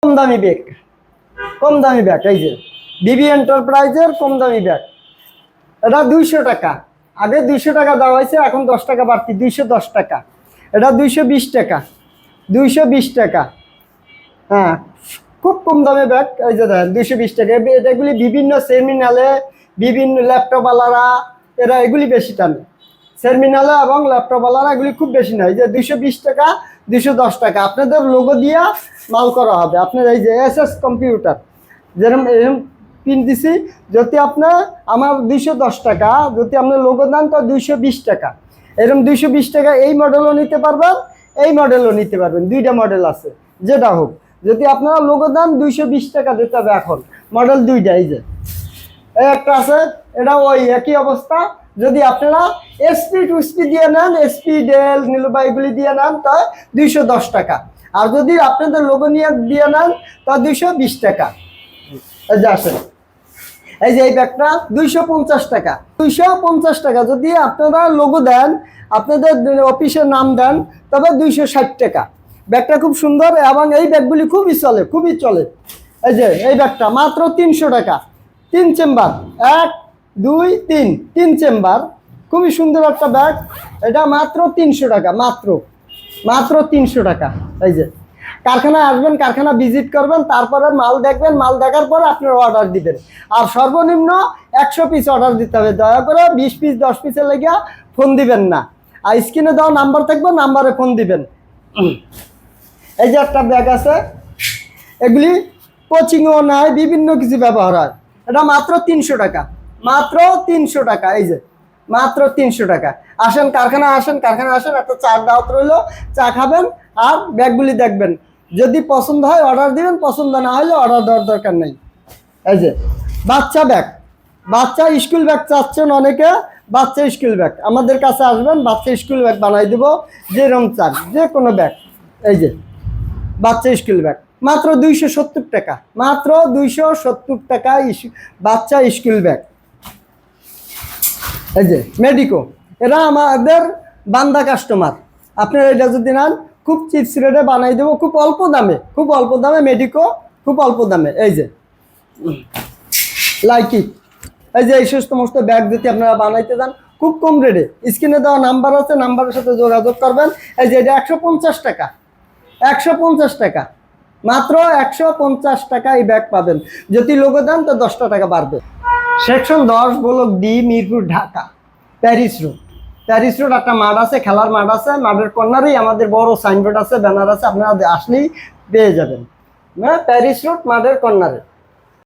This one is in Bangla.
কম দামি ব্যাগ, কম দামি ব্যাগ, এই যে বিবি এন্টারপ্রাইজের কম দামি ব্যাগ। এটা 200 টাকা, আগে 200 টাকা দেওয়া হয়েছে, এখন 10 টাকা বাড়তি, 210 টাকা। এটা 220 টাকা, 220 টাকা। হ্যাঁ, খুব কম দামে ব্যাগ, এই যে দেখেন 220 টাকা। এগুলি বিভিন্ন সেমিনালে বিভিন্ন ল্যাপটপওয়ালারা এরা এগুলি বেশি টানে, সেমিনালে এবং ল্যাপটপওয়ালারা এগুলি খুব বেশি নয়। যে 220 টাকা, 210 টাকা আপনাদের লোগো দিয়া মাল করা হবে। আপনার এই যে এসএস কম্পিউটার যেরকম এরকম পিন দিছি, যদি আপনার আমার 210 টাকা, যদি আপনি লোগো দেন তো 220 টাকা। এরকম 220 টাকা এই মডেলও নিতে পারবেন, এই মডেলও নিতে পারবেন, দুইটা মডেল আছে, যেটা হোক। যদি আপনারা লোগো দেন 220 টাকা দিতে হবে। এখন মডেল দুইটা, এই যে এই একটা আছে, এটা ওই একই অবস্থা। যদি আপনারা এসপি টুসপি দিয়ে নেন, এসপি ডেল নীলবা এগুলি দিয়ে নেন তো 210 টাকা। আর যদি আপনাদের লোগো নিয়ে দিয়ে নেন তা 220 টাকা। এই যে আসেন, এই যে এই ব্যাগটা 250 টাকা, 250 টাকা। যদি আপনারা লোগো দেন, আপনাদের অফিসের নাম দেন, তবে 260 টাকা। ব্যাগটা খুব সুন্দর এবং এই ব্যাগগুলি খুবই চলে, খুবই চলে। এই যে এই ব্যাগটা মাত্র 300 টাকা, 3 চেম্বার, 1 2 3, 3 চেম্বার, খুবই সুন্দর একটা ব্যাগ। এটা মাত্র 300 টাকা, মাত্র 300 টাকা। এই যে কারখানায় আসবেন, কারখানা ভিজিট করবেন, তারপরে মাল দেখবেন, মাল দেখার পরে আপনার অর্ডার দিবেন। আর সর্বনিম্ন 100 পিস অর্ডার দিতে হবে। দয়া করে 20 পিস 10 পিসের লেগে ফোন দিবেন না। আর স্ক্রিনে দেওয়া নাম্বার থাকবে, নাম্বারে ফোন দিবেন। এই যে একটা ব্যাগ আছে, এগুলি কোচিংও নাই, বিভিন্ন কিছু ব্যবহার হয়। এটা মাত্র 300 টাকা, মাত্র 300 টাকা। এই যে মাত্র 300 টাকা। আসেন কারখানা, আসেন কারখানা, আসেন, একটা চার দাওয়াত রইল, চা খাবেন আর ব্যাগগুলি দেখবেন। যদি পছন্দ হয় অর্ডার দিবেন, পছন্দ না হলে অর্ডার দেওয়ার দরকার নেই। এই যে বাচ্চা ব্যাগ, বাচ্চা স্কুল ব্যাগ চাচ্ছেন অনেকে, বাচ্চা স্কুল ব্যাগ আমাদের কাছে আসবেন, বাচ্চা স্কুল ব্যাগ বানাই দেবো, যেরকম চান, যে কোনো ব্যাগ। এই যে বাচ্চা স্কুল ব্যাগ মাত্র 270 টাকা, মাত্র 270 টাকা বাচ্চা স্কুল ব্যাগ। এই যে মেডিকো, এরা আমাদের বান্দা কাস্টমার। আপনারা এটা যদি নেন খুব চিপস রেটে বানাই দেবো, খুব অল্প দামে, খুব অল্প দামে মেডিকো, খুব অল্প দামে। এই যে লাইকি, এই যে এই সমস্ত ব্যাগ যদি আপনারা বানাইতে যান খুব কম রেটে, স্ক্রিনে দেওয়া নাম্বার আছে, নাম্বারের সাথে যোগাযোগ করবেন। এই যে এটা 150 টাকা, 150 টাকা, মাত্র 150 টাকা এই ব্যাগ পাবেন। যদি লোগো দেন তো 10 টাকা বাড়বে। Section 10 block D, Mirpur, Dhaka, Paris road. Paris road একটা মাঠ আছে, খেলার মাঠ আছে, মাঠের কর্নারেই আমাদের বড় সাইনবোর্ড আছে, ব্যানার আছে, আপনারা আসলেই পেয়ে যাবেন। প্যারিস রোড মাঠের কর্নারে।